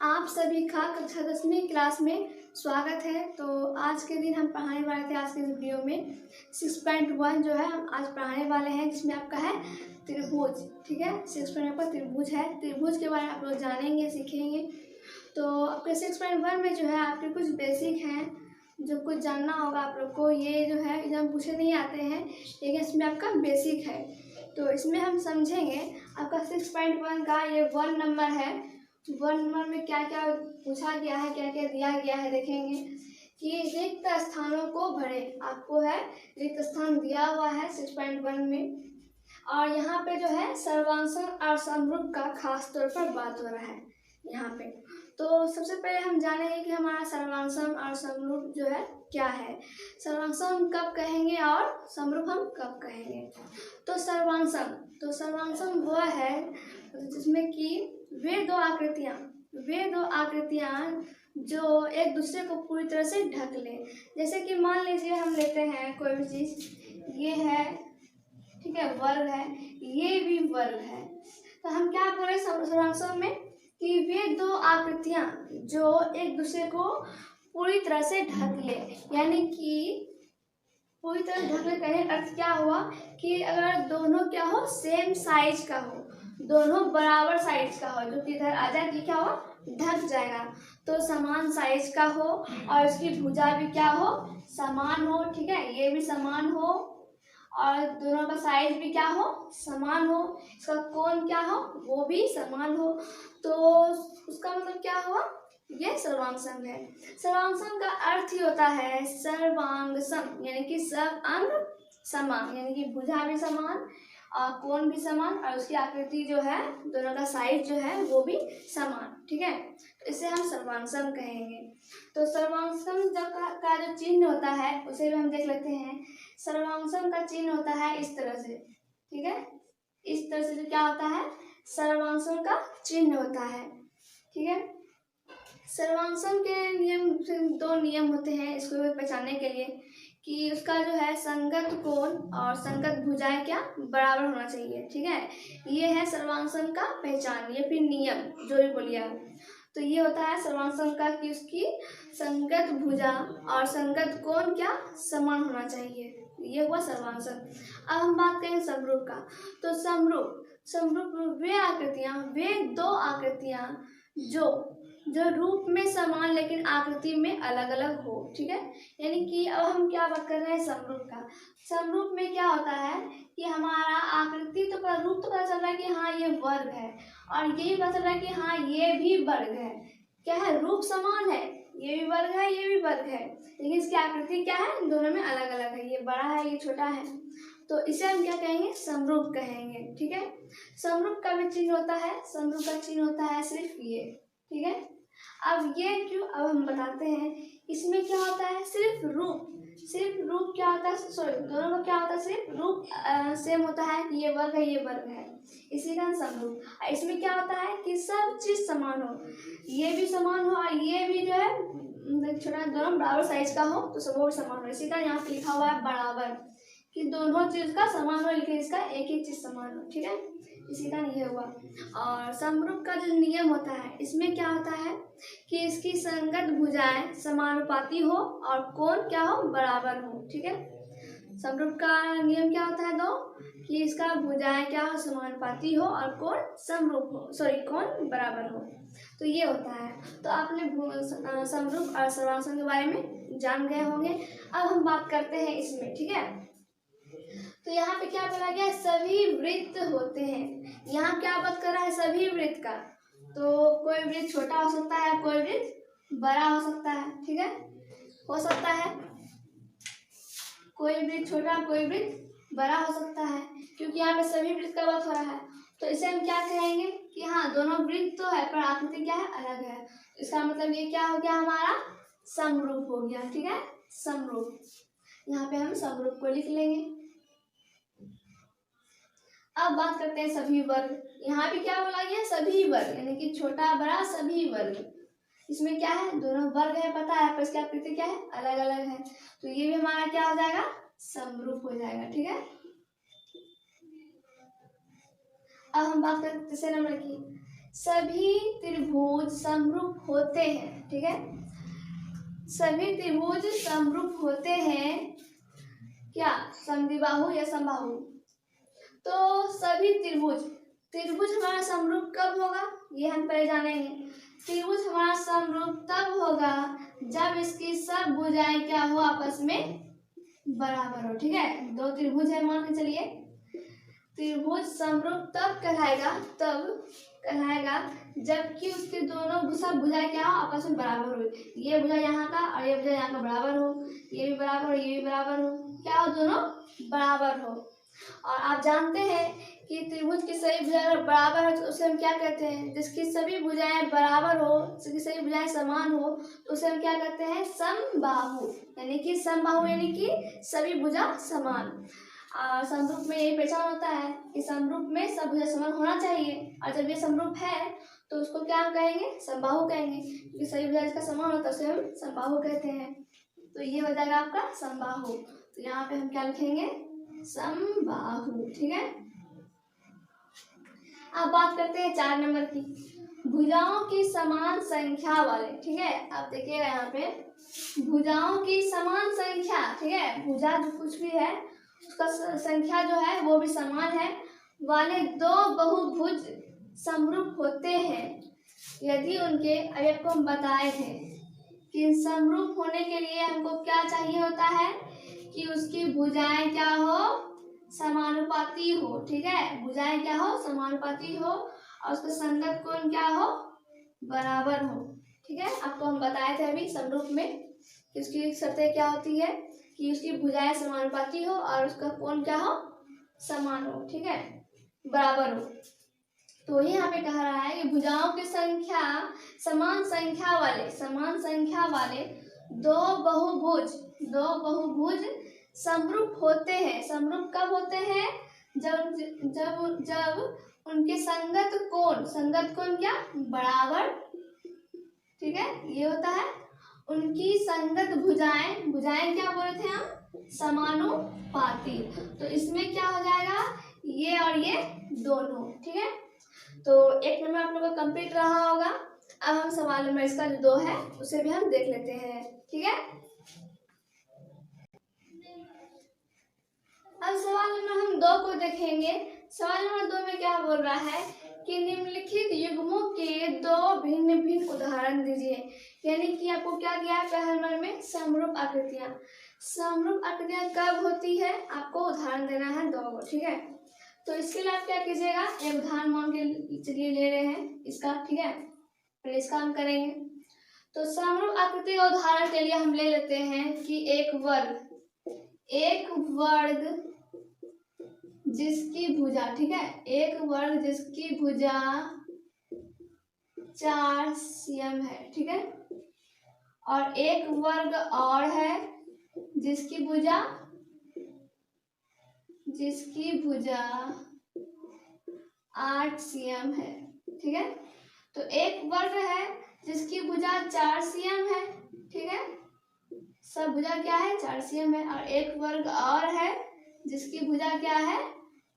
आप सभी का कक्षा 10वीं क्लास में स्वागत है। तो आज के दिन हम पढ़ाने वाले थे, आज के वीडियो में 6.1 जो है हम आज पढ़ाने वाले हैं, जिसमें आपका है त्रिभुज। ठीक है, 6.1 पर त्रिभुज है। त्रिभुज के बारे में आप लोग जानेंगे, सीखेंगे। तो आपके 6.1 में जो है आपके कुछ बेसिक हैं जो कुछ जानना होगा आप लोग को। ये जो है एग्जाम पूछे नहीं आते हैं, लेकिन इसमें आपका बेसिक है। तो इसमें हम समझेंगे आपका 6.1 का ये 1 नंबर है। 1 नंबर में क्या क्या पूछा गया है, क्या क्या दिया गया है, देखेंगे कि रिक्त स्थानों को भरे। आपको है रिक्त स्थान दिया हुआ है 6.1 में। और यहाँ पे जो है सर्वांशम और समरूप का खास तौर पर बात हो रहा है यहाँ पे। तो सबसे पहले हम जानेंगे कि हमारा सर्वांशम और समरूप जो है क्या है। सर्वांशम कब कहेंगे और समरूप हम कब कहेंगे। तो सर्वांशम वह है जिसमें कि वे दो आकृतियाँ जो एक दूसरे को पूरी तरह से ढक लें। जैसे कि मान लीजिए हम लेते हैं कोई भी चीज़, ये है, ठीक है, वर्ग है, ये भी वर्ग है। तो हम क्या बोल रहे हैं सर्वांशम में कि वे दो आकृतियाँ जो एक दूसरे को पूरी तरह से ढक ले। यानी कि पूरी तरह ढक ले कहने का अर्थ क्या हुआ कि अगर दोनों क्या हो, सेम साइज का हो, दोनों बराबर साइज का हो, जो कि इधर आ जाए क्या हो, ढक जाएगा। तो समान साइज का हो और इसकी भुजा भी क्या हो, समान हो। ठीक है, ये भी समान हो और दोनों का साइज भी क्या हो, समान हो। इसका कोण क्या हो, वो भी समान हो। तो उसका मतलब क्या हुआ, ये सर्वांशम है। सर्वांशम का अर्थ ही होता है सर्वांग सम, यानी कि सब अंग समान, यानी कि भुजा भी समान और कोण भी समान और उसकी आकृति जो है, दोनों का साइज जो है वो भी समान। ठीक है, तो इसे हम सर्वांशम कहेंगे। तो सर्वांशम का जो चिन्ह होता है उसे भी हम देख लेते हैं। सर्वांशम का चिन्ह होता है इस तरह से। ठीक है, इस तरह से जो क्या होता है, सर्वांशम का चिन्ह होता है। ठीक है, सर्वांशम के नियम, 2 नियम होते हैं इसको पहचानने के लिए कि उसका जो है संगत कोण और संगत भुजाएं क्या बराबर होना चाहिए। ठीक है, ये है सर्वांशम का पहचान, ये फिर नियम जो भी बोलिए आप। तो ये होता है सर्वांशम का कि उसकी संगत भुजा और संगत कोण क्या समान होना चाहिए। ये हुआ सर्वांशम। अब हम बात करें समरूप का। तो समरूप वे दो आकृतियां जो रूप में समान लेकिन आकृति में अलग अलग हो। ठीक है, यानी कि अब हम क्या बात कर रहे हैं समरूप का। समरूप में क्या होता है कि हमारा आकृति तो पर रूप तो पता चल रहा है कि हाँ ये वर्ग है, और ये भी पता चल रहा है कि हाँ ये भी वर्ग है। क्या है, रूप समान है, ये भी वर्ग है, ये भी वर्ग है, लेकिन इसकी आकृति क्या है, दोनों में अलग अलग है। ये बड़ा है, ये छोटा है। तो इसे हम क्या कहेंगे, समरूप कहेंगे। ठीक है, समरूप का भी चिन्ह होता है, समरूप का चिन्ह होता है सिर्फ ये। ठीक है, अब ये क्यों, अब हम बताते हैं। इसमें क्या होता है, सिर्फ रूप क्या होता है, सॉरी दोनों का क्या होता है, सिर्फ रूप सेम होता है कि ये वर्ग है, ये वर्ग है, इसी का समरूप। इसमें क्या होता है कि सब चीज समान हो, ये भी समान हो और ये भी जो है छोटा, दोनों बराबर साइज का हो, तो सब समान हो। इसी का यहाँ पे लिखा हुआ है बराबर, कि दोनों चीज का समान हो, लेकिन इसका एक ही चीज समान हो। ठीक है, इसी का ये हुआ। और समरूप का जो नियम होता है, इसमें क्या होता है कि इसकी संगत भुजाएं समानुपाती हो और कोण क्या हो, बराबर हो। ठीक है, समरूप का नियम क्या होता है, 2 कि इसका भुजाएं क्या हो, समानुपाती हो और कोण समरूप हो, सॉरी कोण बराबर हो। तो ये होता है। तो आपने समरूप और सर्वांशम के बारे में जान गए होंगे। अब हम बात करते हैं इसमें। ठीक है, तो यहाँ पे क्या बोला गया, सभी वृत्त होते हैं। यहाँ क्या बात कर रहा है, सभी वृत्त का। तो कोई वृत्त छोटा हो सकता है, कोई वृत्त बड़ा हो सकता है। ठीक है, हो सकता है कोई वृत्त छोटा, कोई वृत्त बड़ा हो सकता है, क्योंकि यहाँ पे सभी वृत्त का बात हो रहा है। तो इसे हम क्या कहेंगे कि हाँ दोनों वृत्त तो है पर आकृति क्या है, अलग है। इसका मतलब ये क्या हो गया, हमारा समरूप हो गया। ठीक है, समरूप, यहाँ पे हम समरूप को लिख लेंगे। अब बात करते हैं सभी वर्ग। यहाँ भी क्या बोला गया, सभी वर्ग, यानी कि छोटा बड़ा सभी वर्ग। इसमें क्या है, दोनों वर्ग है पता है, पर इसकी आकृति क्या है, अलग अलग है। तो ये भी हमारा क्या हो जाएगा, समरूप हो जाएगा। ठीक है, अब हम बात करते हैं तीसरे नंबर की। सभी त्रिभुज समरूप होते हैं, ठीक है। सभी त्रिभुज समरूप होते हैं क्या, समद्विबाहु या समबाहु। तो सभी त्रिभुज, त्रिभुज हमारा समरूप कब होगा, ये हम पहले जानेंगे। त्रिभुज हमारा समरूप तब होगा जब इसकी सब भुजाएं क्या हो, आपस में बराबर हो, ठीक है। दो त्रिभुज है मान के चलिए, त्रिभुज समरूप तब कहलाएगा जबकि उसके दोनों सब भुजाएं क्या हो, आपस में बराबर हो। ये भुजा यहाँ का और ये भुजा यहाँ का बराबर हो, ये भी बराबर हो, ये भी बराबर हो, क्या हो, दोनों बराबर हो। और आप जानते हैं कि त्रिभुज की सभी भुजाएं बराबर हो तो उसे हम क्या कहते हैं, जिसकी सभी भुजाएं बराबर हो, जिसकी सभी भुजाएं समान हो, तो उसे हम क्या कहते हैं, समबाहु। यानी कि समबाहु यानी कि सभी भुजा समान। समरूप में यही पहचान होता है कि समरूप में सब भुजा समान होना चाहिए, और जब ये समरूप है तो उसको क्या कहेंगे, समबाहु कहेंगे, क्योंकि सभी भुजा जिसका समान होता है उसे हम समबाहु कहते हैं। तो ये हो जाएगा आपका समबाहु। तो यहाँ पे हम क्या लिखेंगे, समबाहु, ठीक है। अब बात करते हैं 4 नंबर की, भुजाओं की समान संख्या वाले, ठीक है। आप देखिएगा यहाँ पे भुजाओं की समान संख्या, ठीक है, भुजा जो कुछ भी है उसका संख्या जो है वो भी समान है वाले दो बहुभुज समरूप होते हैं यदि उनके, अभी आपको हम बताए थे कि समरूप होने के लिए हमको क्या चाहिए होता है कि उसकी भुजाएं क्या हो, समानुपाती हो, ठीक है। भुजाएं क्या हो, समानुपाती हो, और उसका संगत कोण क्या हो, बराबर हो, ठीक है। आपको हम बताए थे अभी समरूप में कि उसकी शर्तें क्या होती है कि उसकी भुजाएं समानुपाती हो और उसका कोण क्या हो, समान हो, ठीक है, बराबर हो। तो यहाँ पे कह रहा है कि भुजाओं की संख्या समान संख्या वाले दो बहुभुज समरूप होते हैं। समरूप कब होते हैं, जब उनके संगत कोण क्या, बराबर, ठीक है, ये होता है। उनकी संगत भुजाएं क्या बोले थे हम, समानुपाती। तो इसमें क्या हो जाएगा, ये और ये दोनों, ठीक है। तो 1 नंबर आप लोगों का कंप्लीट रहा होगा। अब हम सवाल नंबर इसका जो 2 है उसे भी हम देख लेते हैं, ठीक है। अब सवाल नंबर हम 2 को देखेंगे। सवाल नंबर 2 में क्या बोल रहा है कि निम्नलिखित युग्मों के 2 भिन्न भिन्न उदाहरण दीजिए। यानी कि आपको क्या दिया है पहले नंबर में, समरूप आकृतियां। समरूप आकृतियां कब होती है, आपको उदाहरण देना है 2 को, ठीक है। तो इसके लिए आप क्या कीजिएगा, एक उदाहरण मान के चलिए ले रहे हैं इसका, ठीक है, पहले इसका हम करेंगे। तो समरूप आकृति का उदाहरण के लिए हम ले लेते हैं कि एक वर्ग जिसकी भुजा, ठीक है, एक वर्ग जिसकी भुजा 4 cm है, ठीक है, और एक वर्ग और है जिसकी भुजा 8 cm है, ठीक है। तो एक वर्ग है जिसकी भुजा 4 cm है, ठीक है, सब भुजा क्या है, 4 cm है, और एक वर्ग और है जिसकी भुजा क्या है,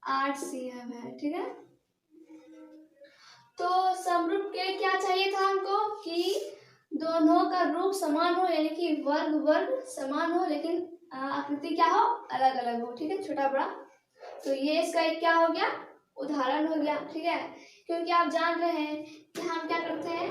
8 cm है, ठीक है। तो समरूप के क्या चाहिए था हमको कि दोनों का रूप समान हो, यानी कि वर्ग समान हो, लेकिन आकृति क्या हो, अलग अलग हो, ठीक है, छोटा बड़ा। तो ये इसका एक क्या हो गया, उदाहरण हो गया, ठीक है। क्योंकि आप जान रहे हैं कि हम क्या करते हैं,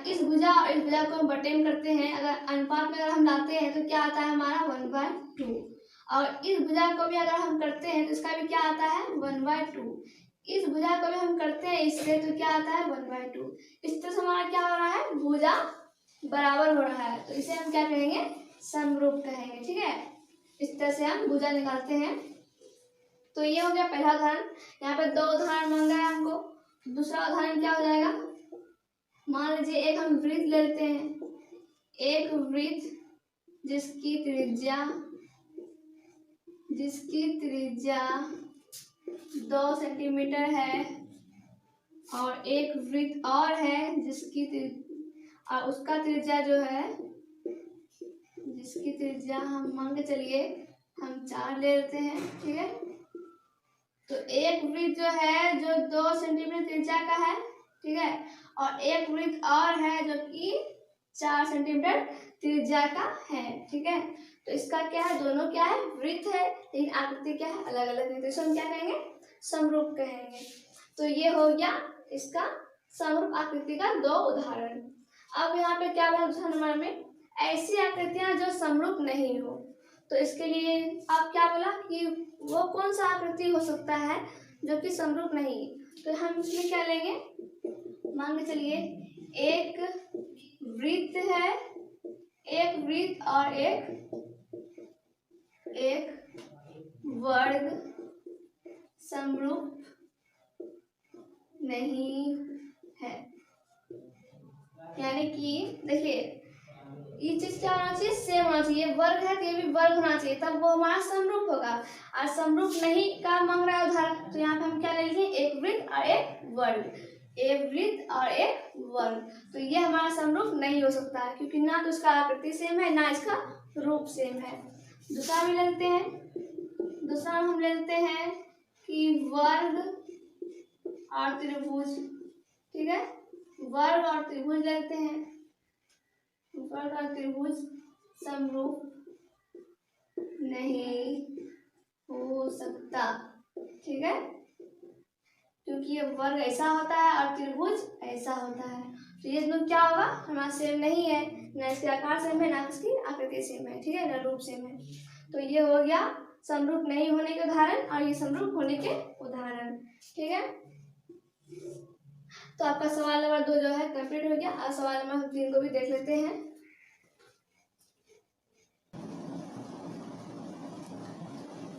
इस भुजा और इस भुजा को हम बटे में करते हैं। अगर अनुपात में अगर हम लाते हैं तो क्या आता है हमारा 1/2, और इस भुजा को भी अगर हम करते हैं तो इसका भी क्या आता है 1/2। इस भुजा को भी हम करते हैं इससे तो क्या आता है 1/2। इस तरह से हमारा क्या हो रहा है, भुजा बराबर हो रहा है, तो इसे हम क्या कहेंगे, समरूप कहेंगे, ठीक है। इस तरह से हम भुजा निकालते हैं। तो ये हो गया पहला उदाहरण। यहाँ पे 2 उदाहरण मांगा है हमको। दूसरा उदाहरण क्या हो जाएगा, मान लीजिए एक हम वृत्त ले लेते हैं, एक वृत्त जिसकी त्रिज्या 2 सेंटीमीटर है, और एक वृत्त और है जिसकी और उसका त्रिज्या जो है, जिसकी त्रिज्या हम मान के चलिए हम 4 ले लेते हैं, ठीक है। तो एक वृत्त जो है जो 2 सेंटीमीटर त्रिज्या का है, ठीक है। और एक वृत्त और है जो कि 4 सेंटीमीटर त्रिज्या का है, ठीक है। तो इसका क्या है, दोनों क्या है, वृत्त है, लेकिन आकृति क्या है, अलग अलग है। तो इसको हम क्या कहेंगे, समरूप कहेंगे। तो ये हो गया इसका समरूप आकृति का 2 उदाहरण। अब यहाँ पे क्या बोला दूसरा नंबर में, ऐसी आकृतियां जो समरूप नहीं हो। तो इसके लिए आप क्या बोला कि वो कौन सा आकृति हो सकता है जो कि समरूप नहीं। तो हम इसमें क्या लेंगे, मान के चलिए एक वृत्त है, एक वृत्त और एक वर्ग समरूप नहीं है। यानी कि देखिए ये चीज क्या होना चाहिए, सेम होना चाहिए। वर्ग है तो ये भी वर्ग होना चाहिए, तब वो हमारा समरूप होगा। और समरूप नहीं का मांग रहा है उदाहरण, तो यहाँ पे हम क्या ले लेंगे, एक वृत्त और एक वर्ग, एक वृत्त और एक वर्ग। तो ये हमारा समरूप नहीं हो सकता है, क्योंकि ना तो इसका आकृति सेम है, ना इसका रूप सेम है। दूसरा भी लेते हैं, दूसरा हम लेते हैं कि वर्ग और त्रिभुज, ठीक है। वर्ग और त्रिभुज लेते हैं, वर्ग और त्रिभुज समरूप नहीं हो सकता, ठीक है, क्योंकि ये वर्ग ऐसा होता है और त्रिभुज ऐसा होता है। तो ये दोनों क्या होगा, हमारा सेम नहीं है, ना इसके आकार सेम है, ना इसकी आकृति सेम है, ठीक है, ना रूप सेम है। तो ये हो गया समरूप नहीं होने के उदाहरण और ये समरूप होने के उदाहरण, ठीक है। तो आपका सवाल नंबर 2 जो है कंप्लीट हो गया। और सवाल नंबर 3 को भी देख लेते हैं।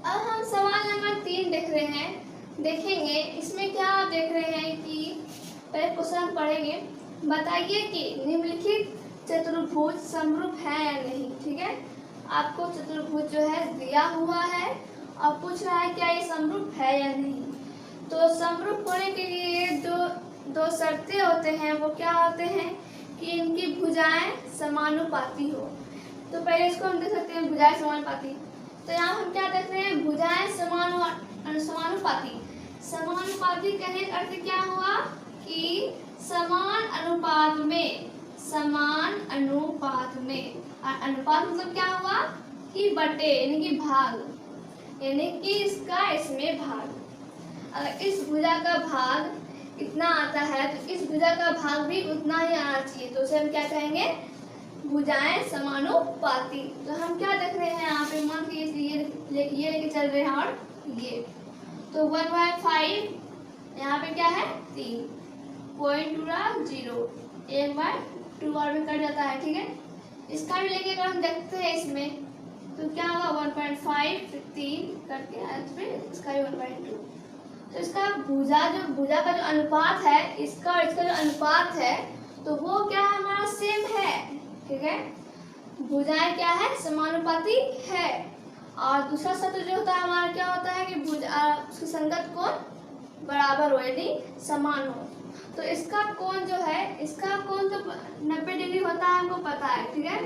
अब हम सवाल नंबर 3 देख रहे हैं, देखेंगे इसमें क्या आप देख रहे हैं कि पहले क्वेश्चन पढ़ेंगे। बताइए कि निम्नलिखित चतुर्भुज समरूप है या नहीं, ठीक है। आपको चतुर्भुज जो है दिया हुआ है और पूछ रहा है क्या ये समरूप है या नहीं। तो समरूप होने के लिए जो 2 शर्तें होते हैं वो क्या होते हैं कि इनकी भुजाएं समानुपाती हो। तो पहले इसको हम देख सकते हैं, भुजाएं समानुपाती। तो यहाँ हम क्या देख रहे हैं, भुजाएं समानुपाती। समानुपाती कहने का अर्थ क्या हुआ कि समान अनुपात में, समान अनुपात में। और अनुपात मतलब क्या हुआ कि बटे, यानी कि भाग, यानी कि इसका इसमें भाग। अगर इस भुजा का भाग इतना आता है तो इस भुजा का भाग भी उतना ही आना चाहिए। तो उसे हम क्या कहेंगे, भुजाएं समानुपाती। तो हम क्या देख रहे हैं यहाँ पे, मान के ये लेके चल रहे हैं और ये, तो 1/5 यहाँ पे क्या है 3, 0.0, 1/2 और में कट जाता है, ठीक है। इसका भी लेके अगर हम देखते हैं इसमें तो क्या होगा 1.5 फिर 3 करके फिर इसका भी 1/2। तो इसका भुजा का जो अनुपात है, इसका और इसका जो अनुपात है तो वो क्या है, हमारा सेम है, ठीक है। भुजाएं क्या है, समानुपाती है। और दूसरा शब्द जो होता है हमारा क्या होता है कि भुजा उसकी संगत कोण बराबर हो, यानी समान हो। तो इसका कोण जो है, इसका कोण तो 90 डिग्री होता है, हमको पता है, ठीक है।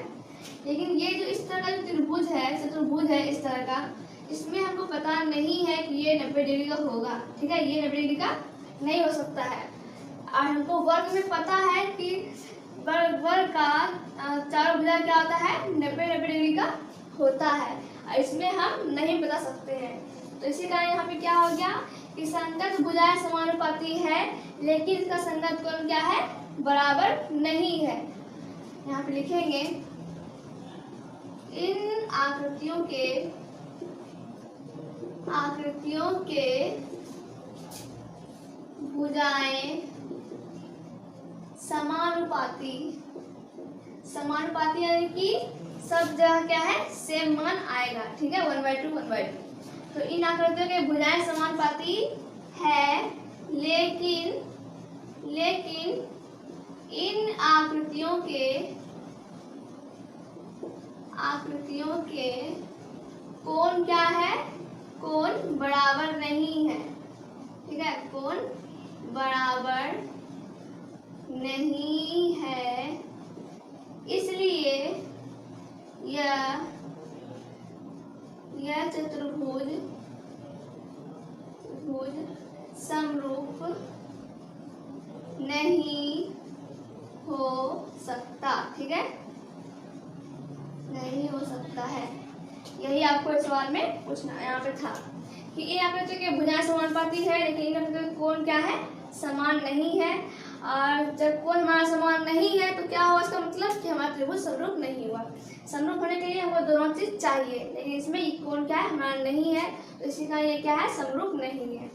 लेकिन ये जो इस तरह का जो त्रिभुज है, चतुर्भुज है इस तरह का, इसमें हमको पता नहीं है कि ये 90 डिग्री का होगा, ठीक है, ये 90 डिग्री का नहीं हो सकता है। और हमको वर्ग में पता है कि वर्ग का चारों भुजा क्या होता है, 90 डिग्री का होता है, और इसमें हम नहीं बता सकते हैं। तो इसी कारण यहाँ पे क्या हो गया कि संगत भुजाएं समानुपाती है, लेकिन इसका संगत कोण क्या है, बराबर नहीं है। यहाँ पे लिखेंगे इन आकृतियों के भुजाएं समानुपाती यानी कि सब जगह क्या है, सेम मान आएगा, ठीक है, 1/2 1/2। तो इन आकृतियों के भुजाएं समानुपाती है, लेकिन इन आकृतियों के कोण क्या है, कोण बराबर नहीं है, ठीक है, कोण बराबर नहीं है, इसलिए यह चतुर्भुज समरूप नहीं हो सकता। ठीक है, नहीं हो सकता है, यही आपको इस सवाल में पूछना यहाँ पे था कि यहाँ पे तो कि भुजाएं समानुपाती है, लेकिन इनका मतलब कोण क्या है, समान नहीं है। और जब कोण हमारा समान नहीं है तो क्या हुआ, इसका मतलब कि हमारा त्रिभुज समरूप नहीं हुआ। समरूप होने के लिए हमको दोनों चीज चाहिए, लेकिन इसमें कोण क्या है, हमारा नहीं है, तो इसी का ये क्या है, समरूप नहीं है।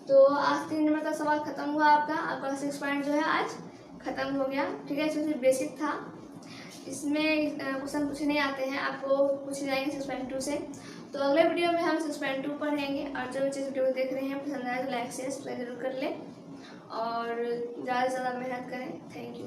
तो आज 3 नंबर का सवाल खत्म हुआ आपका 6 पॉइंट जो है आज खत्म हो गया। ठीक है, इसमें बेसिक था, इसमें क्वेश्चन पूछे नहीं आते हैं, आपको पूछे जाएंगे 6.2 से। तो अगले वीडियो में हम 6.2 पढ़ेंगे। और जो चीज़ वीडियो देख रहे हैं पसंद आए तो लाइक शेयर सब्सक्राइब जरूर कर लें और ज़्यादा से ज़्यादा मेहनत करें। Thank you.